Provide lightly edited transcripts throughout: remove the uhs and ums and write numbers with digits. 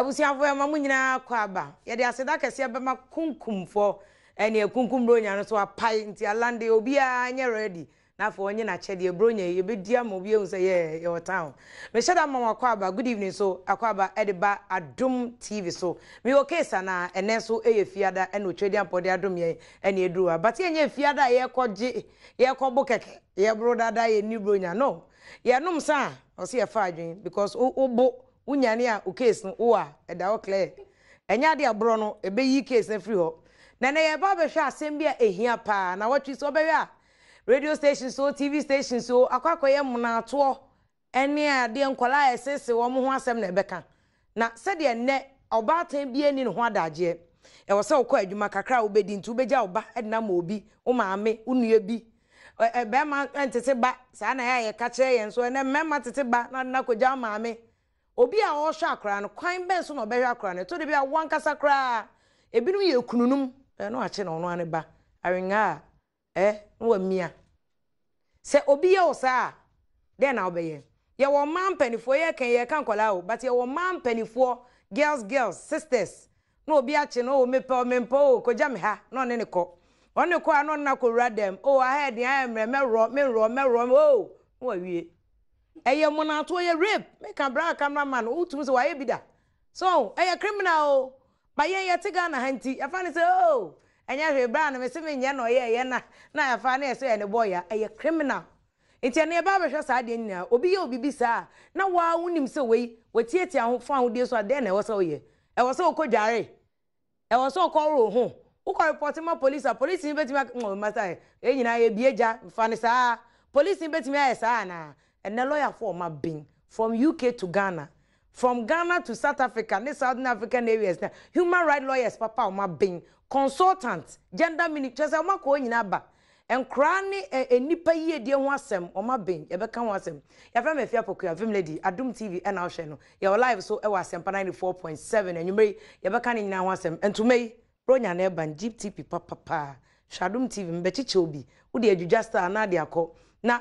abusiafo ya mamu nyina kwaba ye de aseda kese be ma kunkumfo ene kunkum bronya no so apai nti alande obi a nye ready na fo onye na chede bronya ye be dia mo bi ehun se ye your town me shada mama kwaba good evening so akwaba edeba Adom TV so me Wo Case Anaa ene so eye fiada ene otwedi ampode Adom ye ene edruwa but ye nye fiada ye koje ye kobo keke ye bro dada ye ni bronya no ye num sa o se ye fa adwen because obo unyane a o case no wo a eda o clear enya de abro no ebe yi case na free ho na ye ba be hwe asem bia ehia pa na watwi so be hwe radio station so TV station so akwakoye muna to ene ade nkola esese wo mo ho asem na ebeka na se de ne obatan bia ni ne ho adaje e wo se wo kwa adwuma kakra wo bedi ntu beja oba edna ma obi wo maame unue bi be ma entete ba sa na ya ye ka kire yen so ene mema tete ba na koja maame obi a wo hwa akra no kwan ben so no be hwa akra no to de bia wankasa kra ebinu ye kununum no ache no no ane ba awenga no wa mia se obi ye osa den na obeye ye wo man panifo ye kan kola o but ye wo man panifo girls sisters no obi ache no o mempo koja me ha no ne ko one ko ano na ko radem o ahead ya me o wo wie eye mo na to ye rape me kan bra cameraman utum se wa ye bida so eye criminal ba ye tiga na hanti ya fa ne se oh enya hwe bra na me se me nya no ye na ya fa na se ne boy ya eye criminal enti ne ba be hwe sa de nyina obi ye obi bi sa na wa wunim se wei watieti ahofo ahode so ade na e wo se oye e wo se okodware e wo se okoro ho uko report ma police ni betimi master e nyina ye bieja fa ne sa police ni betimi aye sa na and a lawyer for my being from UK to Ghana, from Ghana to South Africa, ne Southern African areas. Human rights lawyers, papa, my being consultant, gender ministers, I'm not going in ba. And cranny a nipa ye dear wasem or my being, you become wasem. If I'm a fair poker, Vim lady, Adom TV and our channel. Your live so I was 94.7 and you may you become in now wasem. And to me, Bronya Neban, Jeep TP papa, Shadum TV, Betty Chobi, who the just Nadia ko. Na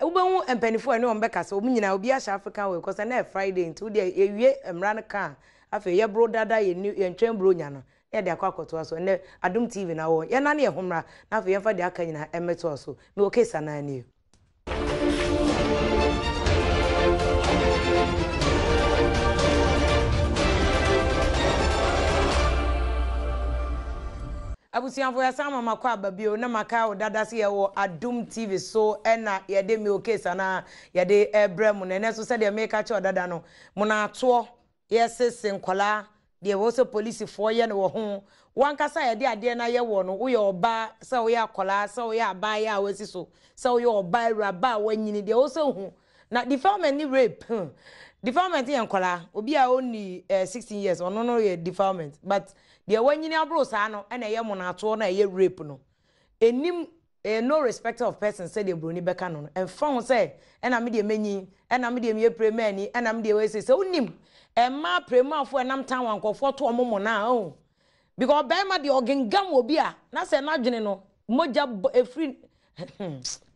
ubenwu empanifo ene ombeka so omunyina obi a African way because na Friday into the ewie emran kan afa ye bro dada ye ntwen bro nya no ye de akwakoto so ne Adom TV na wo ye na ne ehomra na afa ye fa de aka nyina emeto so me Wo Case Anaa ni abusianfo ya sama makwa babio na makao dada se ye wo Adom TV so ena ye de me Wo Case Anaa ye de ebrem na ne so se de make cha dada no muna ato ye sese nkola de wo so police fo ye ne wo ho wankasa ye de ade na ye wo no wo ye oba se wo ye akola se wo ye aba ye a wasi so se wo ye oba raba wanyini de wo so hu na defilement ni rape defilement ye nkola obi a only 16 years ono no ye defilement but de wanyini abro sa no na ye monato na ye rape no enim no respect of person say de broni beka no en fa ho say na me de manyi na me de me premani na me de we say unim ma premafo enam tan wankofo to omomo na o because be ma de ogengam obi a na say na dwene no moja efri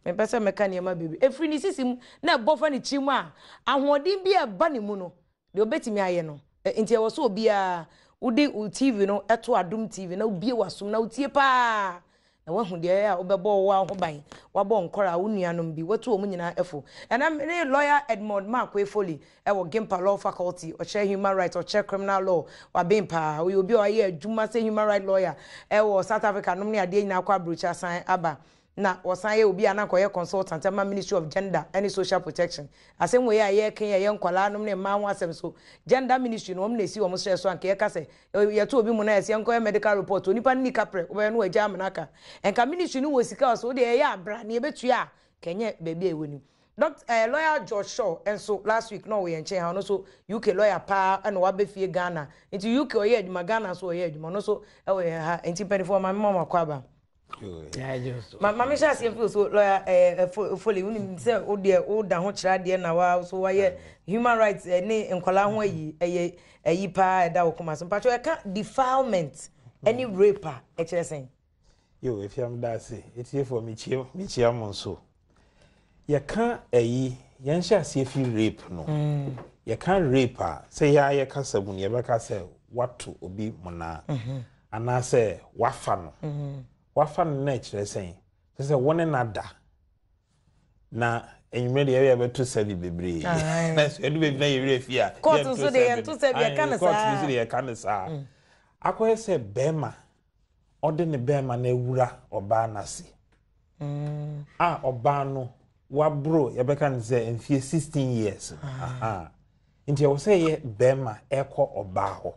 me pese meka ne ma bebi efri ni sisim na bofa ni chimu a ahoden bi e ba ne mu no de obetimi aye no enti e wo so obi a udi TV no eto Adom TV na ubie wasum na utie pa na wahu de ya obebo wa ho ban wabo nkora unuanom bi watu omu nyina efo na ne lawyer Edmond Makwe Foley e wo Gimpa Law Faculty o che human rights o che criminal law wa bempa we obi o ye adwuma se human rights lawyer e wo South Africa nom ne ade nyina kwa brocha san aba na wasan ye obi ana koye consultant ama Ministry of Gender and Social Protection asem we ye ken ye nkwala nom ne ma ho asem so gender ministry no na si wo so so anka ye ka se ye to obi mu na ye nko medical report onipa ni kapre wo no agya amnaka enka ministry no wo sika so de ye abra na ye betua kenye baby ewoni lawyer George Shaw and so last week no we enche ha no so UK lawyer pa and wa be fie Ghana into UK oye adwuma Ghana so oye adwuma no so e we ha enti penifo ma mama kwaba yeah, just Mama sha se feel so lawyer Foley unim say o de o da ho kira de na wa so waye human rights ne nkola ho ayi pa da okuma so pacho e ka defilement any raper e kire sen yo if you am that say it's here for me chia mon so ye ka ayi yen sha se fi rape no ye can rape a say ya ye kasa mu ye beka say watu obi mona ana say wafa no wafa no na kire say say woni nada na enwere de ye beto sabi bebre na so edu bebi na ye were fi a court so de ye to sabi e kan sa court so de ye kan sa akoye say bema ode ne bema na ewura oba nase oba no wabro yebeka nze enfie 16 years nti wo say ye bema eko oba ho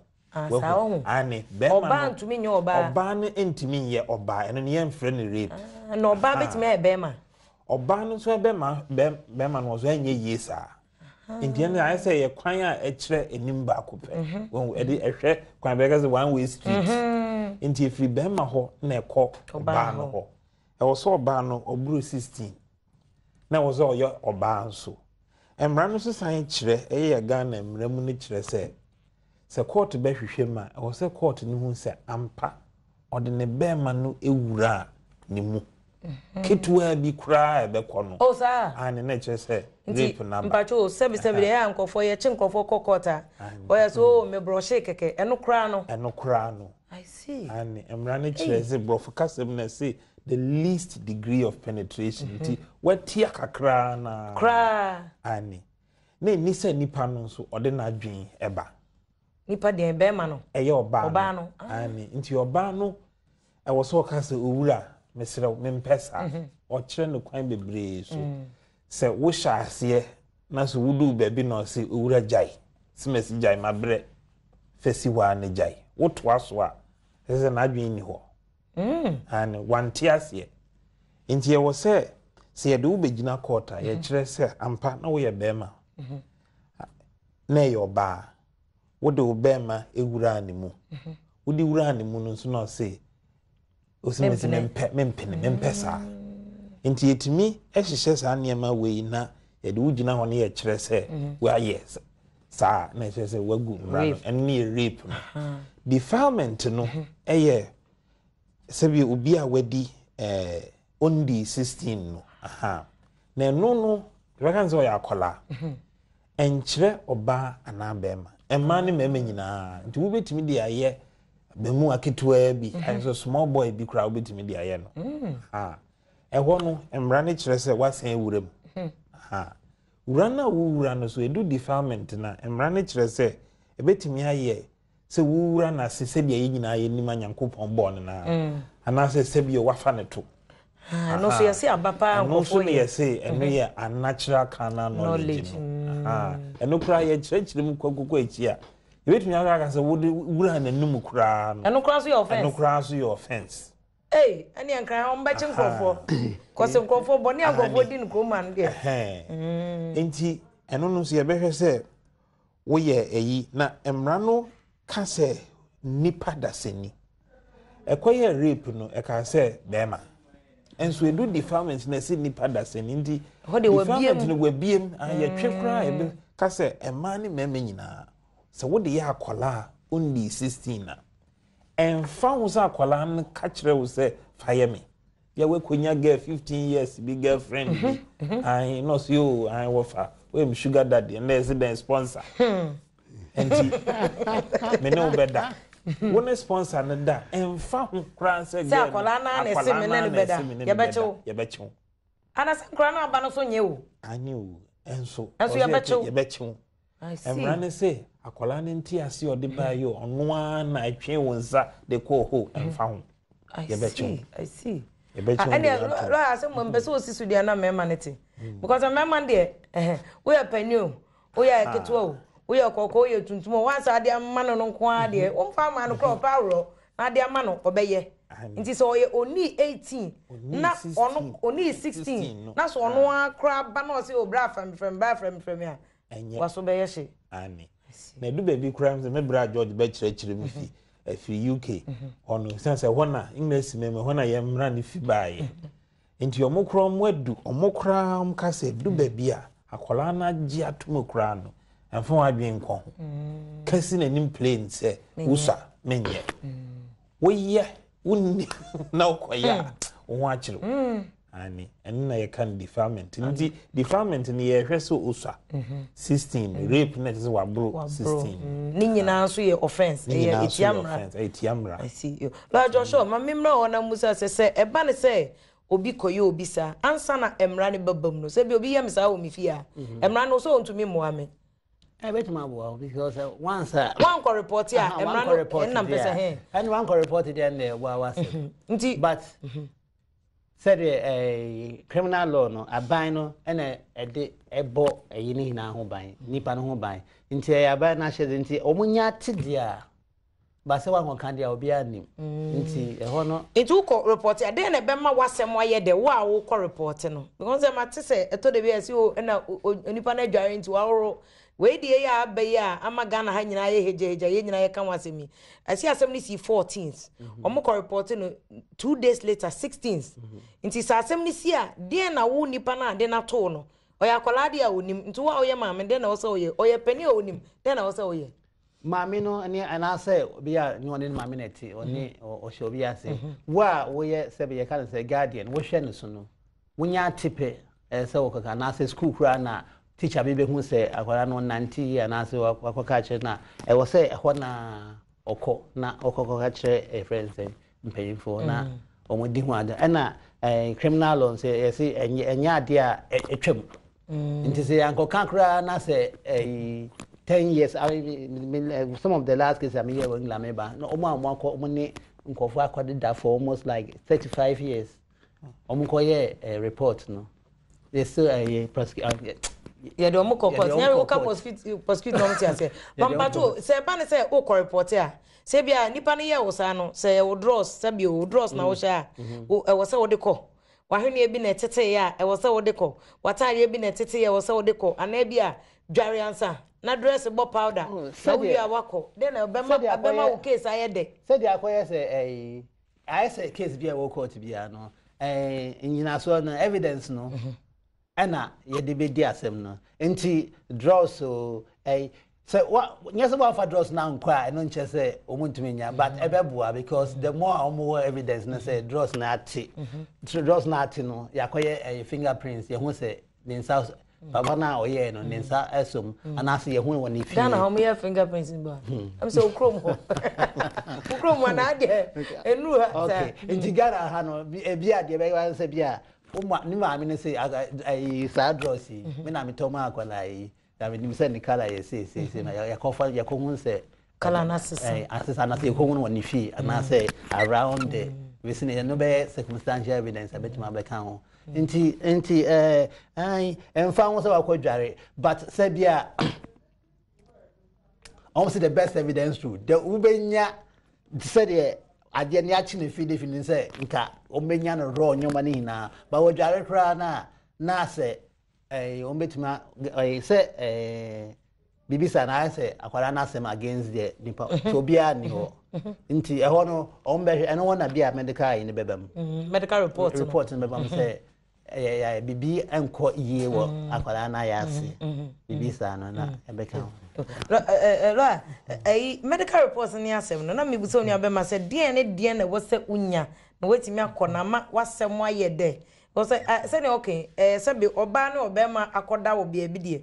ani bema oba ntumi nye oba no entimi ye oba eno ne ye mfre ne rape na oba betime e bema oba no so bema no so anye yesa nti ene I say ye kwan a ekire enimba akopɛ won edi ehwe kwan beka say one way street nti efri bema ho na ekɔ oba no ho e wo so oba no oburu 16 na wo so oyo oba nso emra no so san kire eye Ghana emra mu ne kire se court be hwehwɛ ma wo se court ni hu se ampa ode ne bema no ewura ni mu ketwa bi kura e be kɔ no o sa ani na kire se rape na mpacho sebi ya nkofo ye chi nkofo kokota o ya so me brochure keke eno kura no I see ani emra ne kire se brofo kasem na say the least degree of penetration ti watia kakra na kra ani na ni se nipa no so ode na adwen eba nipa de be ma no eye oba no ani nti oba no e wo so ka se owura mesre mempesa o kire no kwan bebre so se wo sha ase na so wudu baby no se owura jai semesi jai mabre fesi wa ne jai wo to aso a se na adwen ni ho and one tiasie nti ye wo se ye de wo begina court a ye kire se ampa na wo ye bema na ye oba wo de wo bema ewura ne mu wo de wura ne mu no so na se o se mempesa nti yetimi ehihye sa niema we na ye de wo gina ho na ye kire se wo aye sa na kire se wagu mra no en ne rape no defilement no sebi obi a wadi ondi 16 no na no beka nzo ya akola enkyere oba anabema emma ne mema nyina nti wo betimi de aye bemu aketua bi so small boy bi kra wo betimi de aye no eho no emra ne kyere se wasan ewuram wura na wo wura no so edu defilement na emra ne kyere se ebetimi aye se wura na se se bia nyina ye nima nyankopon bon na ana se se bia wafa ne to no so yesi abapa no so ne yesi eno ye unnatural carnal knowledge eno kura ye chirechire mu kwakoko echi a yebetumi aka se wura na num kura no eno kura so your offense eno kura so your offense ani anka on ba chinkrofo kose nkrofo boni agofo di nkroma no de enti eno no so ye behwe se wo ye eyi na emra no ka se nipa daseni ekoye rape no e ka se bema enso edu defilement na se nipa daseni ndi defilement no wabiem ye twekra e ka se ema ne mema nyina se wo de ya akola ondi 16 na emfa wo se akola no ka kire wo se faye me ya we konya girl 15 years big girlfriend bi I no see you I wofa we sugar daddy and resident sponsor enti me no beda wona sponsor na da emfa ho kran se girl akola na na se me na beda ye bechew ana se kran na ba no so nye o ani o enso ye bechew emra ne se akola ne nti ase ode ba yo ono na atwe wonsa de ko ho emfa ho ye bechew I see ye bechew and lo ase mo mbe so osisu dia na mema nete because mema de we apanu we aketo o we akoko ye tuntumo once ade amma no nko ade o mfa ma no crop awro na ade amma no obeye nti so ye oni 18 na ono oni 16 na so ono akra ba na o se obra from ya waso beye she ani na du baby crime me bra George be kire mi fi afiri UK ono sense hona English meme hona ye mra ne fi baaye nti omokro mwadu omokra omkase du baby a akola na gi atomokra no enfo adwen nko kasi na nim plane se wusa menye wo ye wonni na okoya wo akiro ani eno na ye kan defilement nti defilement ni ye hwe so osa 16 rape na is wabro 16 ni nyina so ye offense ye etiamra I see you la Joshua ma memra ona musa se eba ne se obi koye obi sa ansa na emra ne babam no se bi obi yam sa wo mi fia emra no so ontumi moa me I bet my boy because once one ko report ya emra no enam pesa he and one ko report there was but said a criminal law no aban no and a ebo a yini na ho ban nipa no ho ban nti aban na hye nti omunya tidia ba se wan kan dia obi anim nti ho no itu ko report ya dey na be ma wasem aye de wa wo ko report no because e ma te se eto de bi ase o na nipa na dware nti wa woro we die ya abai ya amagana ha nyina ye hejeja ye nyina ye kan wasemi asi asem ni si 14th omo ko report no 2 days later 16th nti sa asem ni si a de na wo nipa na de na to no oya kolade a onim nti wa oye maame de na wo se oye pani a onim de na wo se oye maame no ani ana say bia ni woni maame na ti oni o hye obi ase wa wo ye se be ye kan say guardian wo hwe ne so no wonya tipe se wo kaka na say school kura na teacher be hu say akwara no 90 ana say wakoka che na e wo say ho na okọ na okọ ka che e friend say mpayinfo na omodi hu ada na criminal law say yes enya ade a etwam nti say anko kankra na say 10 years some of the last cases I'm here in Lameba no omo ni nkofo akwade da for almost like 35 years omo ko ye report no they still yeah do omo ko nya we ka prosecute no mti ase bampato say ba ne say o ko report a say bia nipa ne ye wo sa no say wo draws say bia wo draws na wo sha e wo say wo de ko wahwene e bi na tete ya e wo say wo de ko watare e bi na tete ya wo say wo de ko ana bia dware ansa na dress bo powder so we are wako then abema wo case ayede said the akoye say I say case bia wo court bia no nyina so no evidence no ana ye de be di asem no enti draw so say what nyese wa for draws na nkwa no nche say omuntumi nya but ebebua because the more evidence na say draws na ati draws na ati no yakoye fingerprints ye hu say the south Baba na oye no ninsa esom anase ye hu woni fi Dana how me fingerprints in ba am so chrome ho chrome na ade enu ha okay intigara ha no bia de be wan se bia ni ma me ne se ai sa drossi me na me to ma akwala yi da me ni se ni kala ye se na ya kofa ya ko hu se kala na sesa asesa na se ko hu woni fi anase around the vicinity no be circumstantial evidence abetima be kan ho Inti enfan so akwadware but sabia almost the best evidence true the ubenya said the ade ne achi ne feed defini say nka omenya no raw nyoma ni na ba wadware kra na say ombetima say bibisa na say akwara na say against the nipa so bia ni ho nti e ho no ombe eno wona bia medical in bebam medical report no bebam say bibi enko iye wo akwara na ya ase bibi sa no na ebeka medical reports ni asem no na mebuso ni abema se de na wo se unya na wetimi akona ma wasem ayede wo se ne okay se be oba na obema akoda wo bia bidie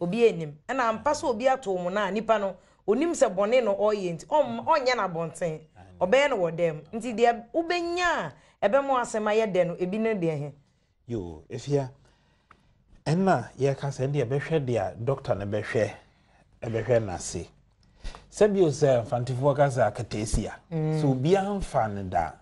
obi enim na ampa so obi ato mu na nipa no onim se bone no oye nti onye na bonten obe no wodem nti de ubenya ebemo asem ayede no ebi ne de he yo efia enna ye ka se de behwe de doctor na behwe na se sabio se fantifo ka za akatesia so bia amfan da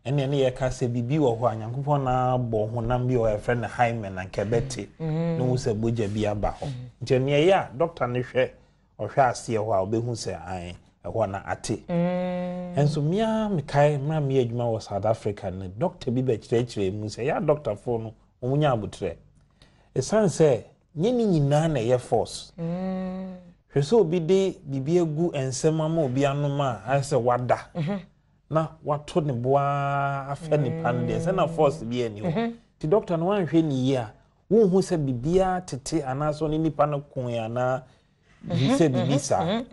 ene ne ye ka se bibi wo ho anyankopon na bo honam bi o e friend Hymen na kebeti no wo se boja bi aba ho nti ne ya doctor ne hwe o hwe ase ho a obehu se an ho na ate enso mia mekai mra me adwuma wo South Africa ne doctor bi be kire mu se ya doctor fo no omunya abutre esan se nyeni nyina na ye force hwese obi de bibi egu ensema ma obi anoma ase wada na wato ne boa afa ni pande se na force bi ani ho ti doctor no wanhwe ni yi a wo hu se bibia tete anaso ni nipa no kun ya na se bibisa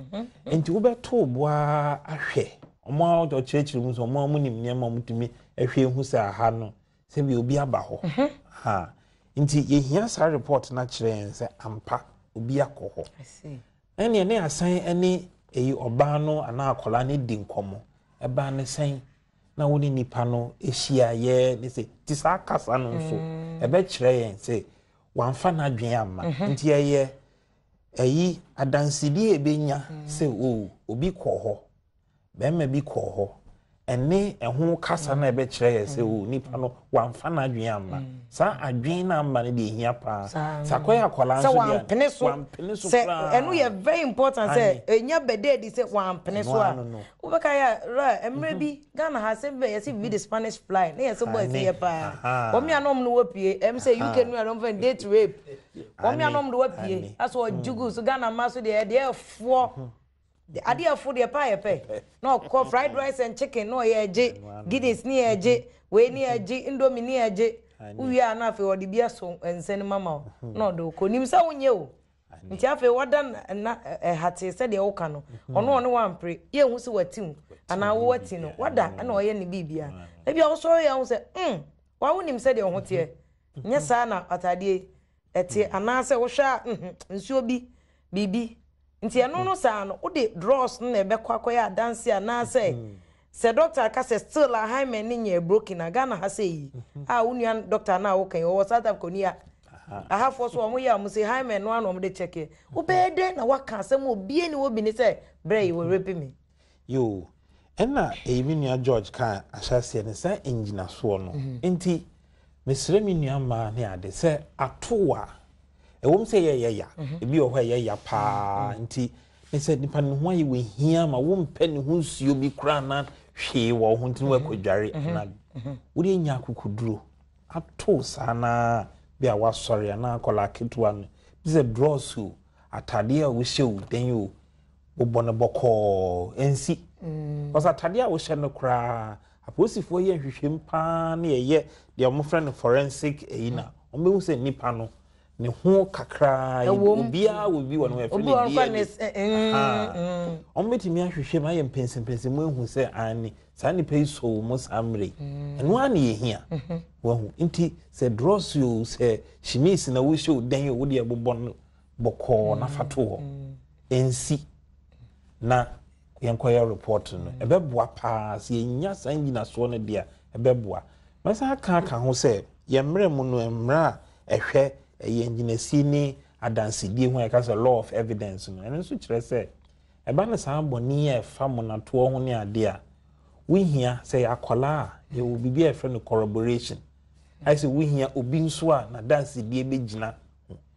enti wo beto boa ahwe omo o chechiru mu so omo amunim nyema mutumi ahwe hu se aha no se bi obi aba ho ha nti ye hia sa report na kire se ampa obi akọ I see. ene ne asan ene eyi oba no ana akola ne di nkomo eba ne sen na woni nipa no ehia ye ne se ti sa kasa no nso ebe kire yen se wamfa na dwen amma nti ye eyi adansidi ebenya se o obi kọ ho be ma bi kọ ho ene eho kasa na ebe kire ye se o nipa no wamfa na dwen amma sa adwen na amma ne de hia pa sa koya akola nso dia wampene so enu ye very important say enya bede di say wampene so a ubeka ya ra emre bi Ghana ha say be yes be the Spanish fly na yes boy say pa o mi anom no wapie em say UK no anom for date rape o mi anom no wapie aso jugu so Ghana ma so de fo the idea for the pie no call fried rice and chicken no ye je Guinness ni ye je we ni ye je Indomie ni ye je uwi ana afi odi bia so ensen mama no do ko nim sa wonye o nti afi woda na hate se de wo ka no ono wampre ye hu se watim ana wo wati no wada ana oye ne bibia e bia wo so ye hu se wa wonim se de ho te nye sa na atade ete ana se wo hwa nsuo bi bibi nti eno no sa no wo de draws na ebe kwakoya dance ana se se doctor ka se still a hymen ni nye broken na Ghana ha say unua doctor na wo kan wo South Africa ni a aha for so omo ya mo say hymen no ano mo de check e wo be de na waka asem obi ni wo bi ni say bray wo rape me yo enna eyiminia George kan ahase ne say engineer so no enti mesre minua ma ne ade say atoa ewom say ye ya ebi o hɔ ye ya pa nti ne say nipa ne ho ayi we hia ma wo mpa ne ho nsuo bi kra na hwe wo ho ntini wa kodware na wuri nya akukuduro ato sana bia wasɔre na akola ketwa no bize drosu atade a wo hyew den yo wo bɔne bɔkɔ ensi osa atade a wo hye no kra aposifo ye hwehwem pa na ye de mo friend forensic eina ombehu se nipa no ne ho kakra obia obi wɔ no efe ne ombetimi ahwehwem aye mpensempense mo ehu se ani sa ni pay so mo samre eno ani ye hia wahu nti se dross you se shimis na wo show dan yo wo de abobɔ bɔkɔ na fato ho ensi na yenkoya report no ebeboa pa se enya sanjina so no dia ebeboa masa aka ho se yemre mu no emra ehwe enginesi ni adansidi ho e ka se law of evidence no eno so kire se eba na sa boni e fa mo na to ho ne ade a we hia say akola ye will be a friend corroboration I say we hia obi nso a na dance die begina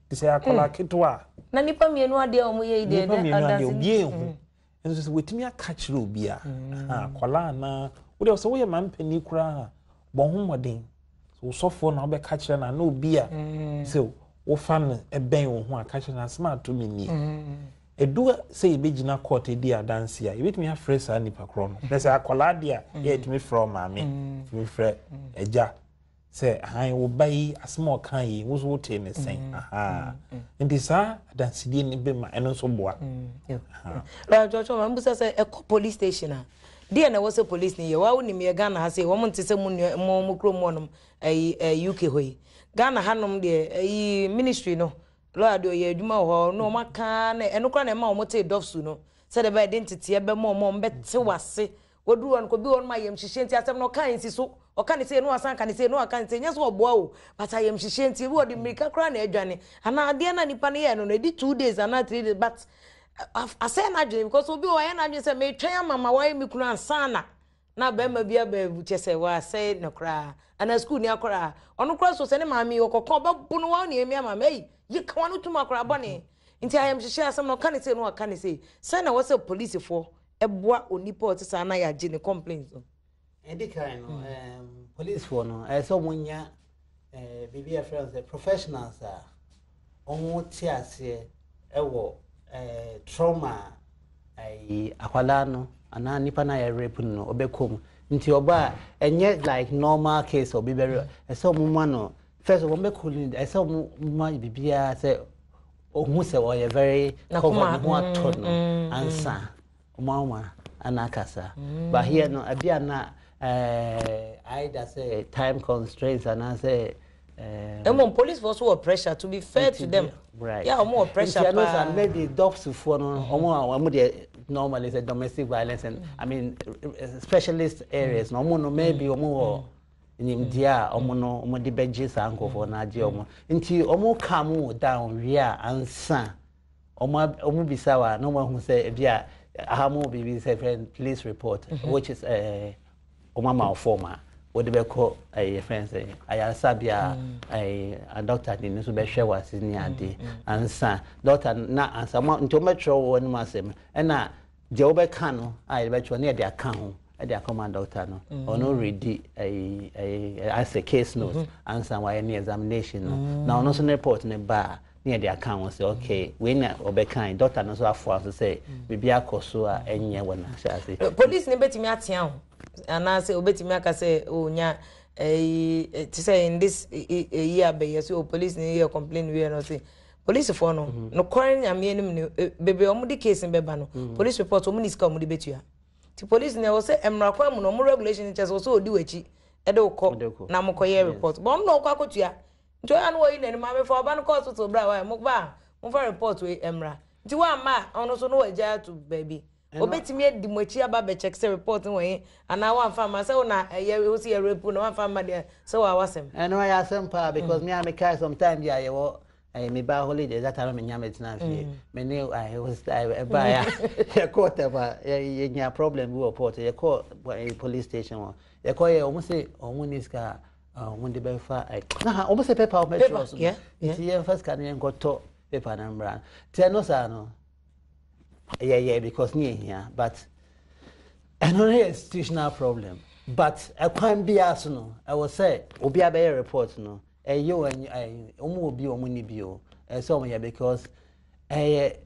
ti say akola ketwa na nipa mienu ade o mo ye ide dance obi ehu enso say wetimi aka kire obi a akola na wo de so wo ye mampani kura bo homoden so sofo na obe ka kire na obi a so wo fan eben wo ho aka kire na smart to me ni edu say begina court e dia dance ya ebetimi afresh ani pakro no na say akola dia ye etimi from mame timi fre eja say han wo bai asmo kan yi wo so te ne sen ndi sa dance die ni be ma eno so boa la jojo ma mbusa say e police station a dia na wo say police ni ye wa woni me Ghana ha say wo mo ntse mo kro mo no UK hoyi Ghana hanom de ministry no Lord o ye adwuma ho no maka na enokra na ma o mote dofsu no se de ba identity e be mo mbete wase woduru on ko bi won ma yem hihye nti asem no kan si so o kan se no asan kan se no akan se nyeso oboa o but ayem hihye nti wo de mirika kra na adwane ana ade na nipa ne ye no di 2 days ana 3 days but ase na adwane because obi o ye na adwane se me twen mama wa mi kunu ansana na be ma bia ba buche se wa se no kra ana school ni akra ono kra so se ne mama mi okokon ba bunu wa ne emi mama ei you can to makra bone nti ayam hihye asem no kan se no akan se na wose police for eboa onipa otisa na ya je ne complaints no edikai no police for no so munya bibia friends professionals a omo ti ase ewo trauma akwala no ana nipa na ya rape no obekom nti oba enye like normal case obi bere so mumma no first of all, me calling. I saw my bibia say, "Oh, who say oh, very covered one ton answer, mama anakasa." But here no, abia na either say time constraints and I say police force were pressure to be fair to them. Right. Yeah, more pressure. And maybe dogs for normally say domestic violence and I mean specialist areas. No more maybe more in India omo de bedges anko for na je omo. Nti omo come down here and san. Omo bisawa no one who say bia ahamo bibi say police report which is omo malformer. What the call a friend say I sabia a doctor didn't so be share was in the answer doctor na answer into metro one masem and na je obeka no I bet you near their account at their command doctor no or no ready as a case notes answer why any examination no now no so report in a bar near the account say okay we na obeka doctor no so afọ so say bibia koso a enye wona say police ne betimi atian and I say obetimi aka say oh nya to say in this year be yes police ne here complain we no say police for no current am yenim bebe omo di case beba no police report omo ni ska omo di betua ti police ne wo say emra kwa mu no mo regulation chese wo so odi wachi e de ukọ na mo koye report but no kwa kotua nto an wo yi na ni ma me for ba no court to bra wa mo ba mo for report we emra nti wa ma ono so no waja to baby obetimi edi mochi aba be check say report we ana wan farmer say una we see a report na wan farmer there say wa wasem and why asem pa because me am carry sometimes yeah you me ba holiday that time me nyam etina fie me ne I was buy ya court ba ya nya problem we report ya call police station one ya call ya almost say omuniska when the be fa na almost say paper metro so yeah first can you go to paper number tell no sa no yeah because near here but another institutional problem but I can't be as no I will say obi abey report no you and omo obi omo ni bio so yeah because ade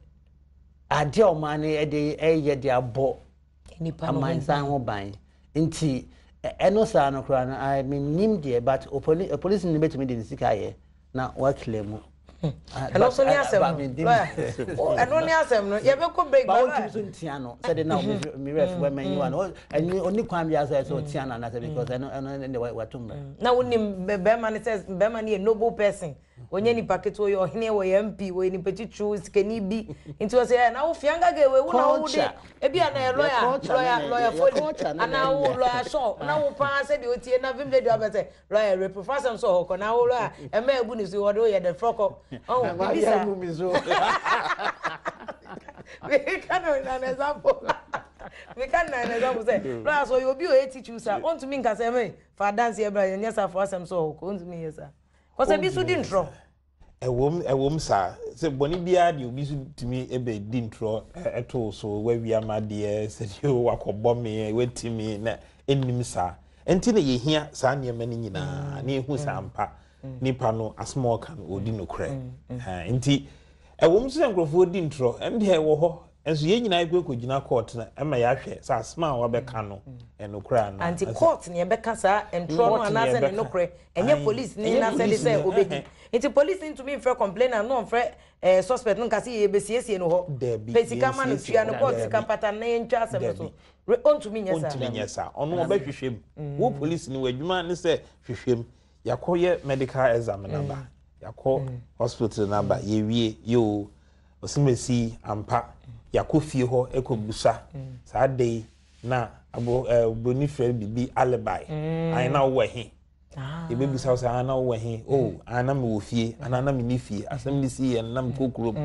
o man e dey dey abo nipa no man san ho ban nti eno sa no kra na I mean nim there but police ni betimi dey sika here na wa claim and also near some and only asem no ye be ko break ba won so ntia no said now me ref when you one and only kwam ya say so tia na say because I know we tumba na wonim be man says be man a noble person onye ni packet wo yo hene wo MP wo ni petitu skeni bi nti wo say na wo fianga ge we na wo de e bia na lawyer for ana wo lawyer so na wo pa say de otie na vim de do abese lawyer reprofessor so ho ko na wo lawyer e ma ebu ni so wo de the froko oh bisa we can an example we can an example say lawyer so you be o teach you sir want to me nka say me for dance here bra yes for asem so ho want to me yes sir because e bi so di ntro ewom sa se boni bia de obi so timi ebe di ntro eto so wa wi amade se di wakobọ me wetimi na enim sa enti na ye hia sa ne ma ni nyina na ehu sa ampa nipa no asmall kan odi no kre enti ewom so nkrofo di ntro ende e wo ho enso ye nyina ekogina court na ema ya hwe sa asma wa be ka no enokra na anti court ne be ka sa ntro no na se ne nokre enye police ni na se say obedi enti police into me for complain and no for suspect no ka se ye be siesie no ho pesika ma no tua no court ka pata na ntwa asem so onto me nyesa ono oba hwehwem wo police ni wadwuma ne se hwehwem yakoye medical exam number yakọ hospital number ye wie yo osimesi ampa yakofie ho ekobusa saa dey na boni frere bibi alibi ai na wo he e be bisa say ana wo he oh ana me wo fie ana na me ni fie asem ni si na me kokrom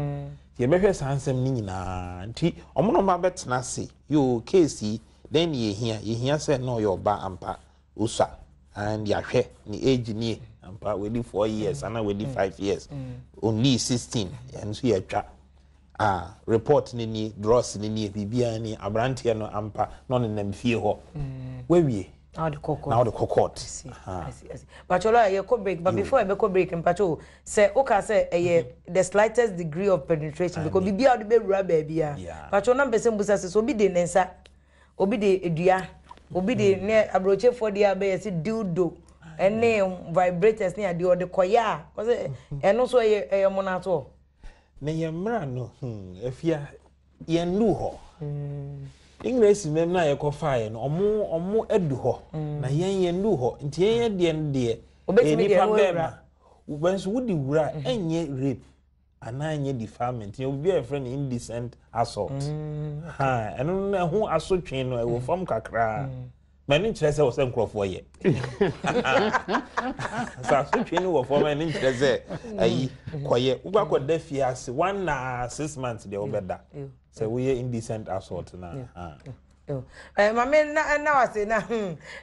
ye behwe saa nsem ni nyina nti omono ma betena se yo case then ye hia say no your ba ampa usa and yahwe ni age ni ampa we di 4 years ana we di 5 years only 16 and so ye twa report ni dross ni bibia ni abrante no ampa no nem fie ho we wie now the court I see. But you go break but before I go break mpacho say okay say the slightest degree of penetration because bibia the be rura bia but you number say busa so obi de nensa obi de edua obi de ne abroche for dia be say dildo ene vibrators ne ade o de koya because eno so ye monato ne yemra no efia ye ndu ho English mem na ye ko fire no omo edu ho na yen ndu ho nti yen de nipa bema wenso wudi wura enye rape ana enye defilement ye obi a friend indecent assault ha eno na ho asotwe no e wo fam kakra mani kire se wo se nkrofo ye sa asotwe no wo fam mani kire se ayi koye ugba ko da fiase 6 months de obeda se we indecent assault na mama na wase na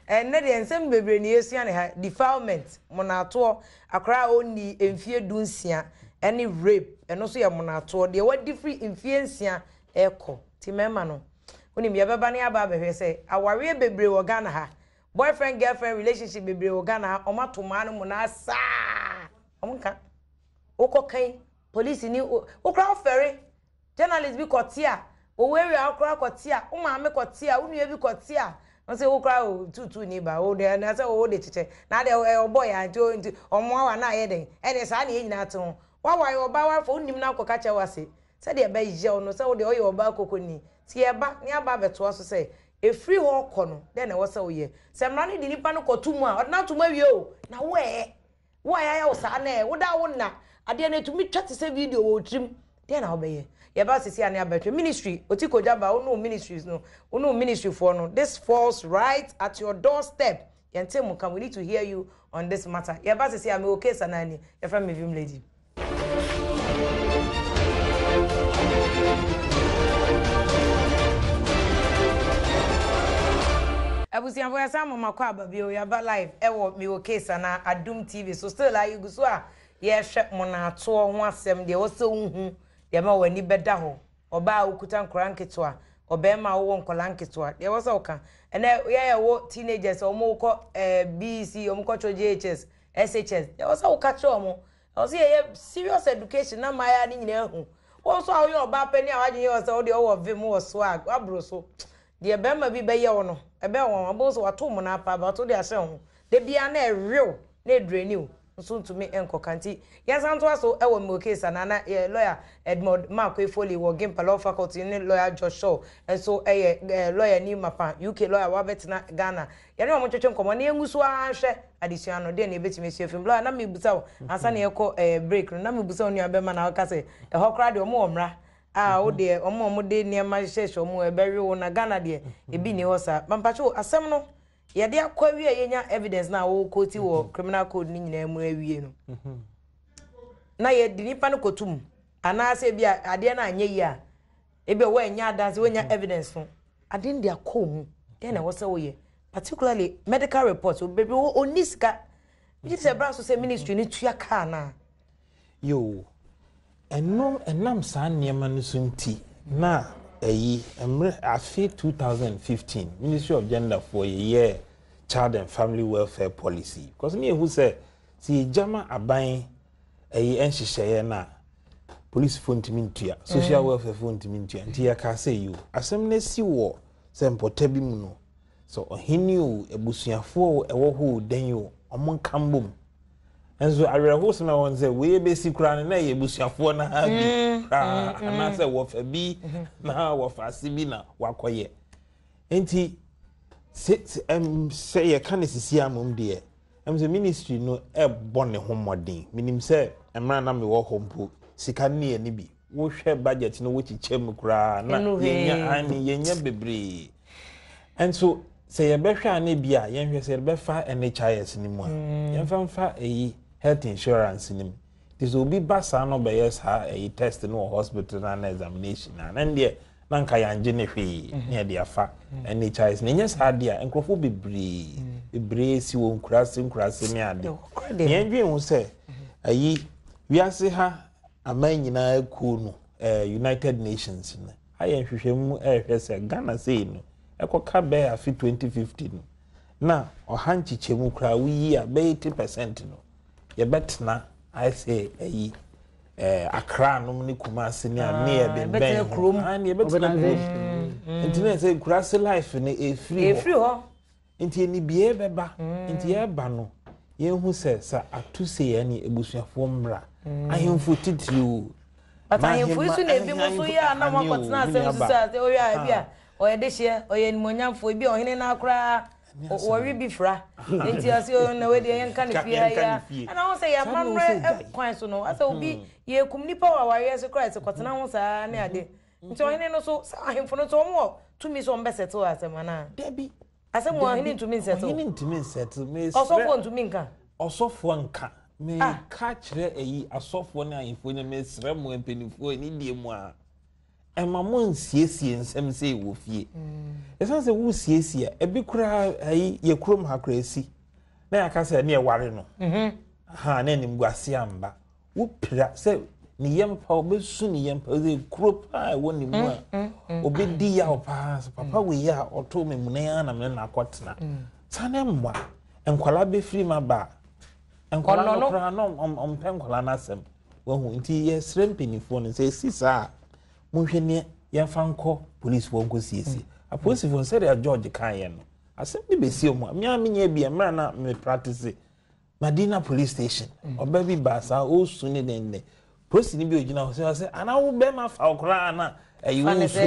na de ensem bebre ni esua ne ha defilement monato akra oni emfie dunsia any rape eno so ye monato de wa different emfie nsia eko ti mema no oni me beba ne aba behwe se aware bebre wo Ghana ha boyfriend girlfriend relationship bebre wo Ghana ha omatoma no mona sa omka okokan police ni okra ofere journalist bi kotia owewe akra kotia umame kotia unue bi kotia no say okra o tutu ni ba o de na say o de chiche na de boy anjo nti omo awa na ye den ene sa na ye nyina to wa oba wa fo unim na koka che wase say de ba je no say o de oye oba kokoni ti e ba ni aba beto so say e free ho ko no de na wo say o ye say mra ni di nipa no kotumu a na to ma wie o na wo ya sa na e wo da wo na ade na tumi twate say video wo trim de na obeye ye ba sisi ane abetwe ministry otiko jaba onu ministries no onu ministry for no this falls right at your doorstep yente mu come we need to hear you on this matter ye ba sisi ame Wo Case Anaa ni ye from Mivim lady abusian for yasa mama kwa babio ya ba live ewo Wo Case Anaa Adom TV so still like guso a ye hwe monato ho asem de wo se unhu de ma wani beda ho oba ukuta nkora nketwa obema wo nkola nketwa de wo se oka ene ye wo teenagers omo ko BC omo ko JHS SHS de wo se oka che omo o se ye serious education na maya ni nyina hu wo so awo oba pani a wadwen ye wo se wo vim wo swag abro so de bema bi be ye wo no ebe wo abo so wato mo na pa ba to de ase ho de bia na real na edreni so to me enko kanti yasanto aso ewo Wo Case Anaa na lawyer Edmond Mark Efoli wo Gimpa Law Faculty ni lawyer Joshua and so lawyer ni mapa UK lawyer wa betina Ghana yane wo twetwe nkomo na engusu ahwe addition no de na ebetime sie film lawyer na me busa wo asa na yeko break na me busa onu abema na ka se ho kra de omo omra o de omo de niam hyehyɛ omo ebewe wo na Ghana de ebi ni ho sa mampacho asem no yade akwa wie yenya evidence na wo koti wo criminal code ni nyina mu awie no na ye di nipa no kotum ana ase bia ade na anye yi a ebe wo enya adanse wo nya evidence fun ade ndi akomu den na wo se wo ye particularly medical reports o bebe wo oniska bi se bra so se ministry ni tua ka na yo enam sa niema no sunti na emre afi 2015 Ministry of Gender for a year Child and Family Welfare Policy because me who say si jama aban enhyehyeye na police phone timintua social welfare phone timintua nti ya ka say you asem na si wo se mpota bi mu no so ohini o ebusuafo ewo ho den yo omon kambom enzo areho se na won say we be si kura na ye ebusuafo na ha bi na say wo fa bi na wo fa si bi na wakoye enti say ye kan sisi amom de say ministry no e bone ho modern minim say emra na me wo hompo sika ne ye ni bi wo hwe budget no wo chichem kura na yenya bebre enso say ye behwe ana bia ye hwe say be fa NHIS ni mu a ye fa health insurance ni this will be basa no be yes ha test no hospital na examination na ndie na nka yanje ne hwe ne de afa NHIS ne nyes ha dia enkrofo bebre si wo nkurase ne ade ye ndwe hu se wiase ha amanyina aku no United Nations na aye hwehwemu hwe se Ghana sei no ekoka be afi 2015 no na ohanchichemu kra wi a be 80% no ye betna I say Accra no ni Kumasi ni near be ben and ye betna internet say Kurase life ni free ho nti ni bie beba nti ye ba no ye hu se sa atuse ye ni ebusuafo mra ahemfo titiri o but ahemfo isu na ebi mo so ya na mo kotena asem sisa se o ya bia oye de hye oye nimonyamfo bi ohene na akra worry bi fra enti ase na we de yenka ne fie ya ana ho say ya manre kwan so no asa obi ye kum nipa wa ware so Christ kwotena ho saa ne ade nti ohene no so ahemfo no so mo tumi so mbeseto asemana debi asem ohene tumi nseto ohene tumi nseto me osofo ntumi nka osofo nka me ka kire eyi asofo ne ahemfo ne me sre mo empenifo ni die mu a ema mo nsiesie nsem sei wo fie esan se wo siesie ebi kura ayi ye krom ha kura esi na ya ka se ne ware no ha na nim guase amba wo pira se ni yempa obesu ni yempa ze kropa wo ni mu a obedi ya opa so papa we ya oto me mu na na me na akotena sane mwa enkwala be free ma ba enkwala no kra no ompenkwala na asem wo hu nti ye srempinifo no se sisa monhwene yemfa nko police wo nko siesi a police fo say George kan ye no asem bi be si omo me anya bi emra na me practice Madina police station oba bi ba sa o suni dende police ni bi ogina ho say ana wo be ma fa okra na ayi wo so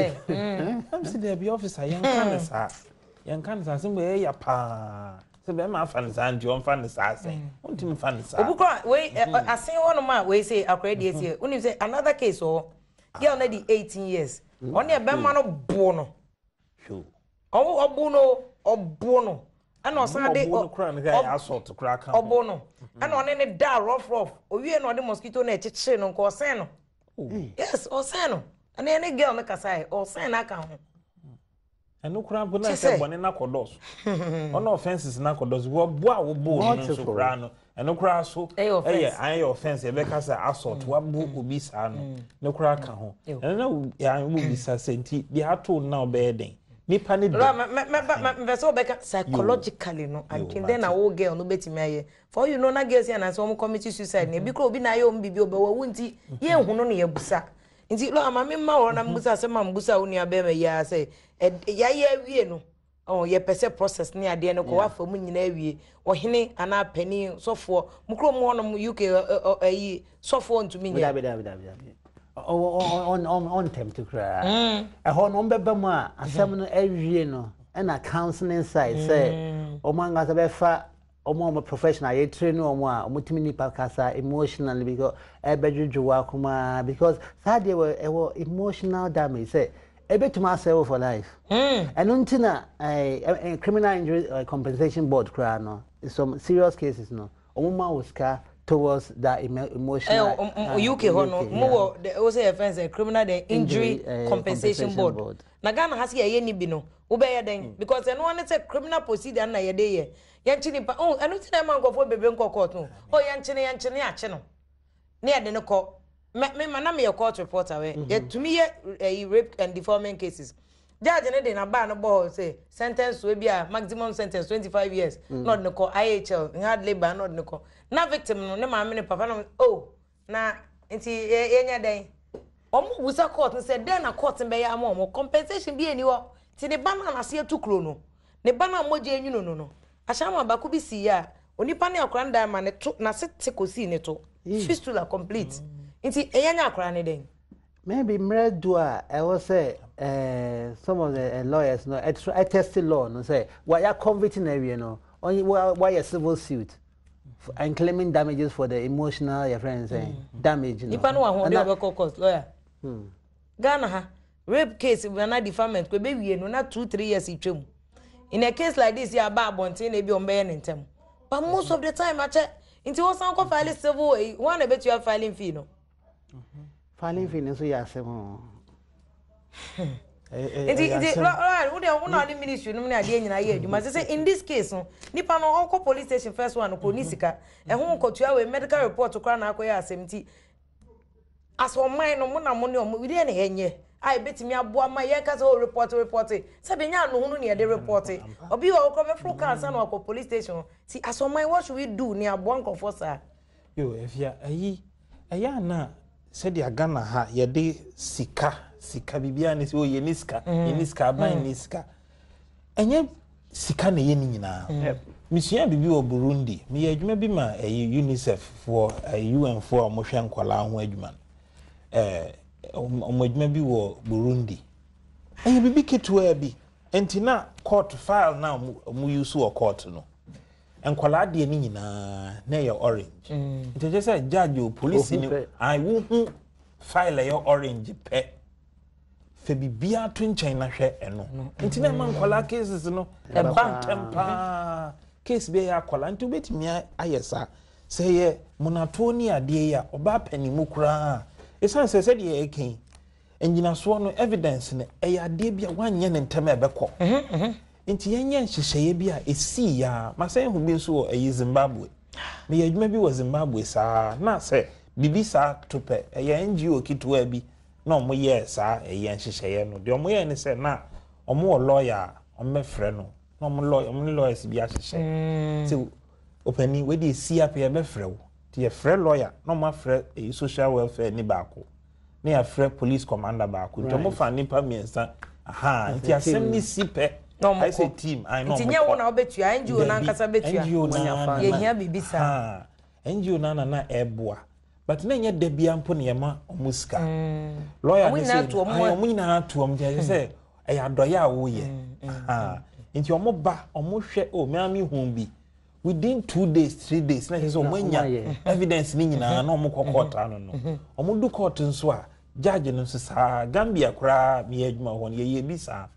am see there be officer yan kan sa sem be ya pa se be ma fa nsa nti on fa nsa say on tim fa nsa obukra we asen wono ma we say akra die sie uni say another case o girl na di 18 years on e be ma no bo no sure obu no ana osan de assault kra kan obu no ana one ne da rough owie no de mosquito na echiche no ko osen no yes osen no ana ne girl na kasai osen na kan ho enu kra bu na se bone na kodos ono offenses na kodos wo bo a wo bo no so kra no enu kra so aye offense e be kasa assault wa bu obi sa no ne kra kan ho enu na ya wo bi sa senti bi ato na obeden nipa ne me so beka psychologically no and then na wo girl no betimi aye for you know na girls here na so mo commit suicide na bi kro obi na aye o mbibi obewa wunti ye hu no na ye busa nti lo ama me ma wo na mbusa se ma mbusa wo nua be ma ya say ya awie no oh ye pese process ni ade no ko wa fa mu nyina awie ohene ana pani sofo mukro mu hono mu UK ayi sofo ntumi nya on tem to cry ho no beba mu a asem no awie no na counseling side say o manga se be fa omo professional ye train no omo a omutimi nipa kasa emotionally because ebedwudwu akoma because sad they were emotional damage say ebetuma save for life and untina criminal injury compensation board cry no some serious cases no omuma uska towards that emotional UK hono mo we say offense criminal injury compensation board na Ghana has ye ni bi no wo be ye den because eno one say criminal procedure na ye dey ye yanchini pa eno tina man go for bebe nko court no yanchini ache no ne ye de ne ko me na me court reporter we ye to me ye rape and deforming cases judge ne de na ba no bo say sentence we bia maximum sentence 25 years not ne ko IHL hard labor not ne ko na victim no ne ma me ne papa no na nti ye nya den omo busa court no say den na court be ya mo compensation bi eni wo ti ne bana na se atukro no ne bana moje enyu no ashama baku bi si ya onipa ne akra ndan ma ne to na se kosi ne to fistula complete nti eyanya akra ne den maybe mredua I was say some of the lawyers no I test law no say why are convicting area no only why a civil suit and claiming damages for the emotional your friends saying damage no nipa no wa ho de obeko lawyer Ghana ha rape case we na deferment ko be wie no na 2-3 years itwem in a case like this ya ba bonten na bi on be ntem but most of the time ache nti wo san ko file civil one bet you are filing fee no filing fee so ya se ho It no ministry no na de nyina ye adwuma say in this case no nipa no onko police station first one ko ni sika e ho nkotua we medical report kra na akoya asemti aso man no mo na mo ne o we dey na henye ai betimi aboa ma ye ka so report say be nya no hu no ne de report obi o ko me fro cancer no ko police station see aso man what should we do ne aboa nkofo sa yo efia ayi na said ya Ghana ha ye de sika bibia ne so ye niska ban niska enye sika na ye ni nyina misua bibi o Burundi me ye adwuma bi ma UNICEF for UN for mo hwe nkwala ho adwuma omo adwuma bi wo Burundi ɛyɛ bibi ketewa bi enti na court file na mu use or court no enkwala de ni nyina na yɛ orange nti je say judge o police ni I wo hu file yɛ orange pɛ fe bibia to nkyɛn na hwɛ ɛno nti na man kwala cases no e ba tempa case be ya kwala nti obetimi ayesa sɛ yɛ monato ni ade ya oba panimu kura esan sɛ de yɛ ken enjina so no evidence ne ɛyɛ ade bia wanyɛ ne ntem ɛbɛkɔ nti yenye nhyehyɛ bia esi ya masɛ hu bi nso ɛyɛ Zimbabwe me yɛ adwuma bi wɔ Zimbabwe saa na sɛ bibi saa topɛ ɛyɛ NGO kitwa bi na ɔmo yɛ saa ɛyɛ nhyehyɛ no de ɔmo yɛ ne sɛ na ɔmo wɔ lawyer ɔmo frɛ no na ɔmo lawyers bi ahyehyɛ so opani we de si apɛ yɛ bɛfrɛ wo de yɛ frɛ lawyer na ɔmo afrɛ ɛyɛ social welfare ni baako na yɛ frɛ police commander baako de ɔmo fa nipa miɛnsa aha nti asɛm ni si pɛ I say team I know nti nyewo na obetua NGO na nkasa betua ye hia bibisa NGO na eboa but na nya da bia mpo ne yema omuska lawyer ne say omu nyina to om je say e ya doye a wo ye nti omo ba omo hwe o me ami hu bi within 2 days 3 days na say omo nya evidence ni nyina na omo kokota no omo du court nso a judge no sa Gambia kra me adwuma ho ye bi sa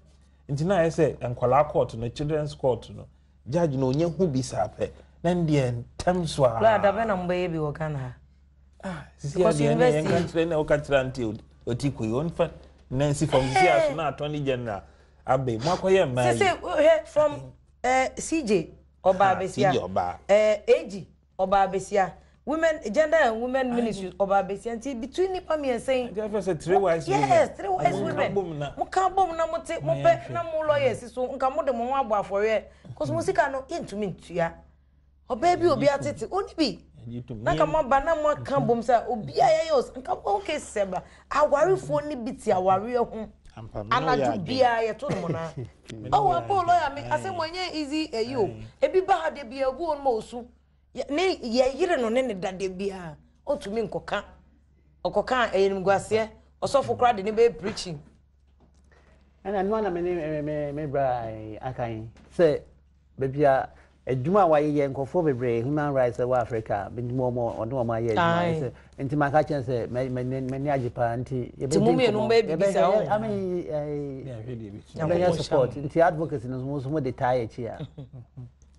nti na yɛsɛ enkwala court no children's court no judge no onye hu bi sape na ndie ntam so a la da be na mbaye bi wo kana sisi ya bi na yɛn country na o katra nti otiko yon fa Nancy from CCS na attorney general abe mo akoye mai sisi from CJ Oba Besia AG Oba Besia Women, Gender and Women Ministry of Abesia, between Nipa and saying, three wise women. Yes, 3 wise women. Mukabom na mote, mope, na mo lawyers, so unkamoda mwabwa for ye. Cause musika no into me, ya. O baby will be at it, only be. Nakama banama kambom sa, obia yos, unkabo okay, Seba. I worry for ni biti, I worry home. Ana bia ye to mona. Oh, a lawyer, I say, when ye easy, you. Ebiba de be a woman mosu. Ne ye yire no ne dade bia otumi nkoka okoka eyenim guase osofo kra de ne be preaching and I want me bra akan say bebia adwuma wa ye nkofo bebre human rights of Africa bindimo mo ono ma ye adwuma enti maka chen say me agipa nti ye be no be bisa o I mean yeah support nti advocacy no mo de tie echi a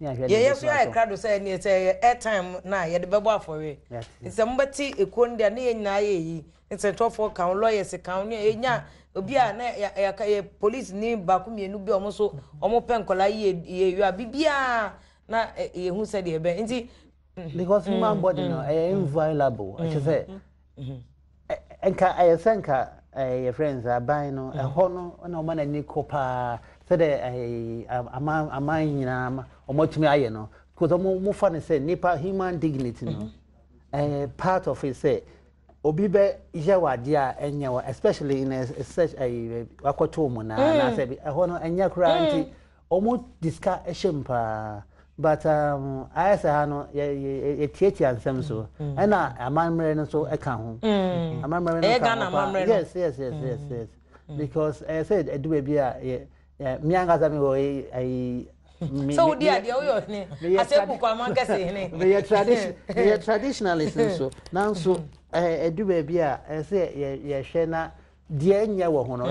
yes we are crowd say near say airtime na ye de bebo afore it's mbati ekon dia na ye nyina ye yi it's a top for count lawyers count enya obi a na ya police ni ba ku mienu bi omo so omo penkola ye yu bibia na ye hu say de be nti because human body no inviolable I say enka ayesenka your friends are buying no ho no na o ma na ni kopa said ama nyina omotumi aye no because mo fa ne say nipa human dignity no part of it say obi be je wade a enya especially in such a wakoto mu na say ho no enya kura nti omo discuss ehempa but I say ha no ye tietia nsem so na amamre no so eka ho amamre no ka yes because I said do be a mianga za mi wo so dia oyo ne asebu kwa manga se ne we traditionalism so now so do be a say ye hwe na dia nya wo ho no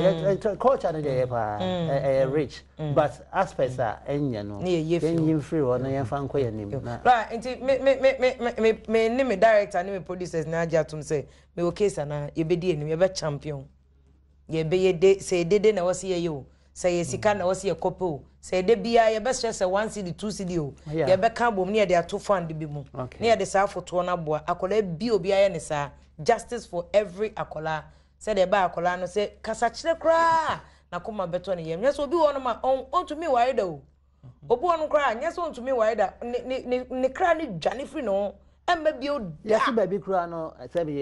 culture no dey pa rich but aspects are enya no yen free wo no yen fa nko ye nim right nti me director me producers na ajatum say me Wo Case Anaa ye be di enim ye be champion ye be ye de say dede na wo se ye yo say ye sika na wo se ye kopo say de bia ye be stress 1 cd 2 cd o ye be ka bom ne ye de ato fund bi mu ne ye de sa foto na boa akola bi obi aye ne sa justice for every akola say de ba akola no say kasa kire kra na koma beto ne yem nyeso obi wo no ma on to me why da o obi wo no kra nyeso on to me why da ne kra ne dwane free no emma bi o ya ba bi kra no say be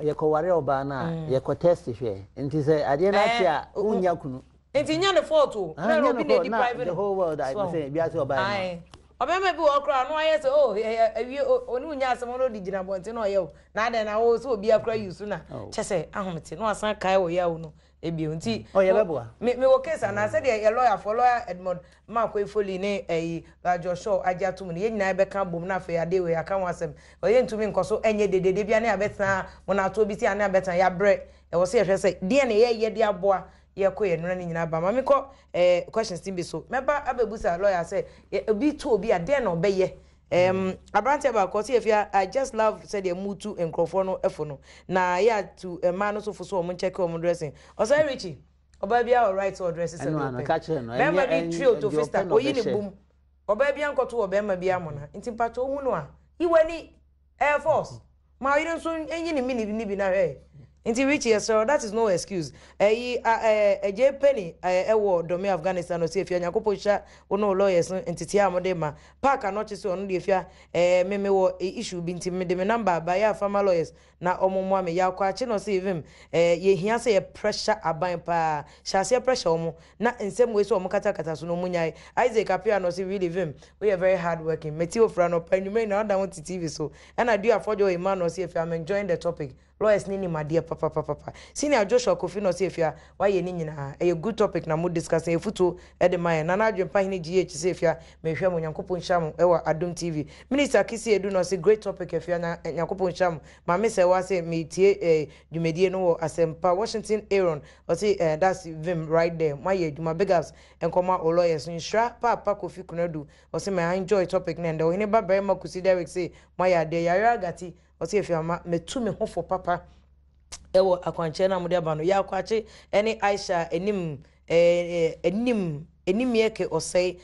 ye ko ware oba na ye ko test hwe nti say ade na tia unya kunu nti nya ne fault o na obi na di private the whole world I say bi ase oba obema bi wo kra no aye say oh awie oni unya asem no di gina bonte no ye na de na wo so obi akra use na chese ahomte no asan kai wo ya wo no ebi nti me wo case ana say the lawyer for lawyer Edmond Makwefoli ne Joshua ajatum ne nyina be kan bom na fe ade we aka wasem oye ntumi nkoso enye dedede bia ne abeta mo na to bi ti ane abeta ya bre e wo se ye say de ne ye de aboa ye ko ye nuna nyina ba ma me ko questions tin bi so meba abebusa lawyer say obi to obi ade na obeye Abrante ba ko see if I just love said the mutu enkrofo no efo no na ya to man no so for so mo check o mo dressing o say Richie oba bia all right to dress say no ka kire no be ma bi trio to fista oyi ni bum oba bia nkoto o be ma bia mo na nti pato hu no a iwani Air Force ma yi nso enyi ni mi bi na he nti Richie so that is no excuse eje penny ewo domi Afghanistan no see if yakopo sha ono lawyers entity amode ma park anoche so ono de fia meme wo issue bi nti me de me number ba ya farmer lawyers na omomo ame ya kwa chi no see him ye hia say pressure aban pa sha say pressure omo na nsem we so omo kata so no munyai Isaac appear no see really him we are very hard working meti ofra no panwume na onda won TV so and I do afojo a man no see if I'm enjoying the topic lawyers ni madie papa senior Joshua Kofi no say if ya why ye ni nyina a good topic na mo discuss e futo e de man na adwempa hini GH say if ya mehwe mo Nyankopon hyam e wa Adom TV minister Kisi Edu no say great topic if ya na Nyankopon hyam ma me say wa say me tie dwumedie no wo Asempa Washington Aaron o say that's vim right there why ye dwuma big ups enkoma o lawyers nshra papa Kofi Kunadu o say me enjoy topic na nda o hini ba Berima Kusi Derek say why ya de yara agati o say if ya ma metu me ho for papa ewo akwanche na mode aba no ya kwache ene Aisha enim yeke osei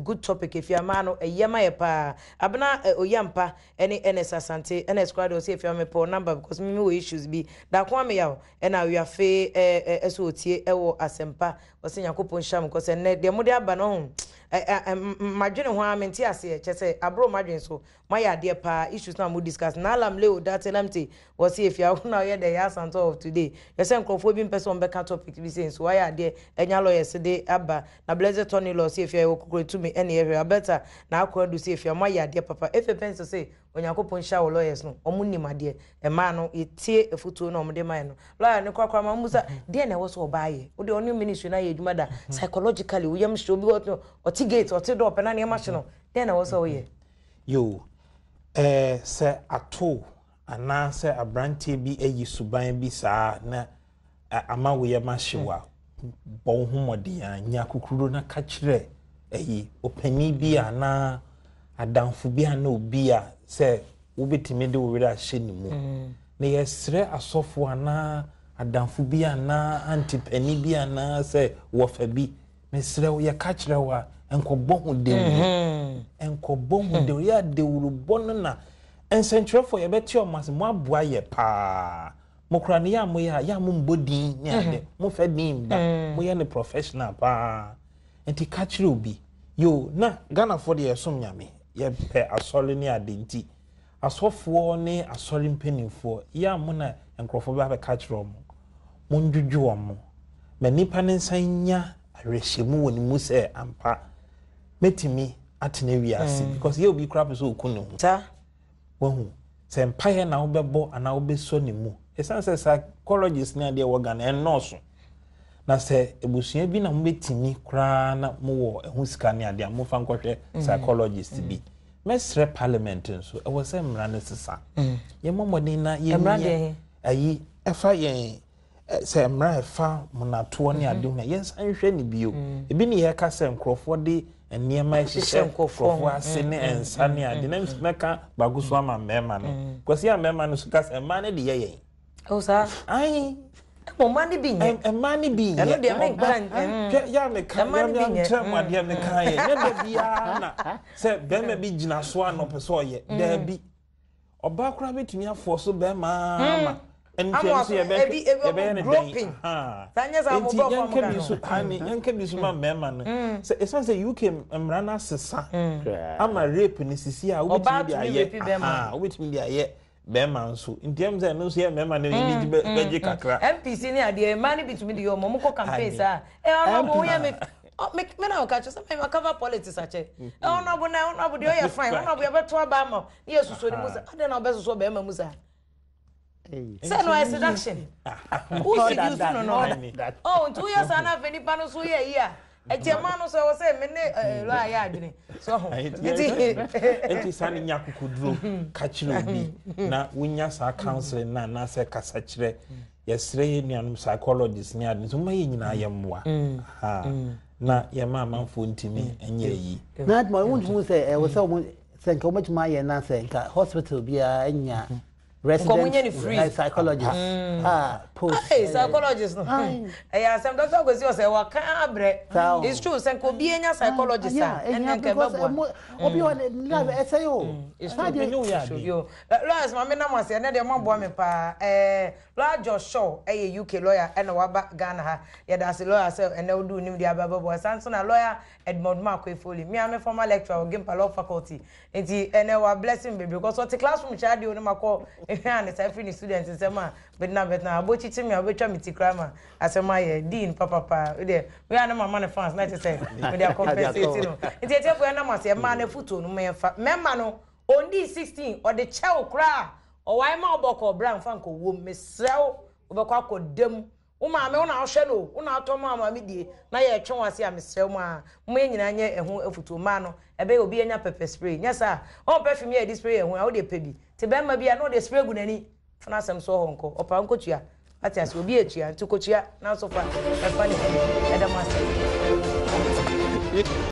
good topic if ya ma no eyema ye pa abna oyampa ene NS Asante NS squad o say if ya me po number because me we issues bi da kwa me ya ena we afi eso otie ewo Asempa o say Yakopon sham because ene de mode aba no madwene ho amenti ase chese abro madwen so maya de pa issues na mo discuss na alam leo that lamte o say if ya na ye the answer of today you say nkrofo bi person be ka topic bi say so why de enya lawyers de aba na blessed Tony law say if ya okukure to me any area better na akwadu say if ya maya de papa if penso say Onyakopon sha wo lawyers no omunimade e ma no etie efutuo na omde man no lawyer ne kwakwa ma musa de na wo so obaye wo de onu ministry na ye dwuma da psychologically wo yam show bi wo gate or door pen na machine then also ye yo say ato ana say abrantie bi ayi suban bi saa na ama wo ye mahyewa bon humodi anya kukuru na ka kire ayi opani bi ana adamfo bi ana obi a say wo betime de wo wira hye ni mu na yesre asofo ana adamfo bi ana antipani bi ana say wo fa bi mesre wo ye ka kire wa enkobo de ya de urubon na ensentrefo ye beti o mas mo aboa ye pa mo kura ne ya mo mbodi ne ade mo fa din da mo ye ne professional pa enti ka kire obi yo na Ghana for the som nyame ye pe asole ne ade nti asofo ne asole mpanimfo ya mo na enkrofo ba ka kire mo ndwudwu mo ma nipa ne nsanya arehemu woni mu se ampa metimi atene wiase because ye obi crap so okunu hu ta wohu se mpaye na obebo ana obeso ne mu esanse psychologist na de organ en nurse na se ebusua bi na metimi kra na mo wo ehu sika ne ade amofa nkohwe psychologist bi mesre parliament nso e wo se mra ne sesa ye momodin na ye ayi efa ye se mra efa monato ne ade hu na ye sanhwe ne bio ebi ne ye ka se nkrofo de eniema hihye nkrofo ase ne ensa ne ade na meka baguso ama mema no kwasi ya mema no so ka se ma ne de ye o sa ai mo mani bi nye mani bi nye eno de me kan ya me kan ya trema de me kan ye ne de bia na se be me bi gina so ano peso ye da bi oba kura betumi afo so be ma enti ye be ne den tanya za mo bo mo kan so ani yanka bi so ma mema no se esan se UK mra na sesa ama rape ni sisi a obetumi dia ye bema nso ntiem ze no so ye mema ne ni beje kakra MPC ni ade ma ni bitumi de yo mo ko campaign sa ono bo ye me oh me na catch some me cover politics ache honorable dey you fine honorable you beto abama ye suso ni musa ade na obesuso be ma musa say no seduction who seduce no oh 2 years ana veni pano so ye here ejema no so say me ne lo aya adwene so enti sane nya kokuduro ka kire obi na wonya sa counseling na say kasa kire yesre nuanum psychologist ni adin so maye nyina yemmoa ha na yema amanfo ntimi enye yi na admo wontu say we say nka omatuma ye na say nka hospital bia enya resident psychologist post psychologist no yeah some doctor go see say wa kan abre it's true say ko bi enya psychologist and nka bebo obi on live say yo it's true yo lawyers ma me na mo say na de mo bo me pa lawyer Josh Shaw UK lawyer and wa ba Ghana ha ya da say lawyer say and na do nim dia babo sanso na lawyer Edmond Makwefoli me am a former lecturer of Gimpa Law Faculty enti and wa blessing baby because what the classroom child you no mako and it's every student in sema but na abochi timi abetwa mitikrama asema ye dean papa we are na mama na fans na say we dey compensate no enti etia na mase ma na futo no memma no ondi 16 or the chew kra o wai ma oboko bran fan ko wo mesrew obekọ akodem uma me una ahwe no una ato ma ma medie na ye twen wase a mesrew ma mo nyina nye ehu afuto ma no ebe obi enya pepper spray nya sa on perfume ye dis spray ehu a wo de pebi te be ma bia no de spray gu nani fana sem so ho nko opa nko tua ati ase obi etua nti ko tua na so fa e fa ni e da ma se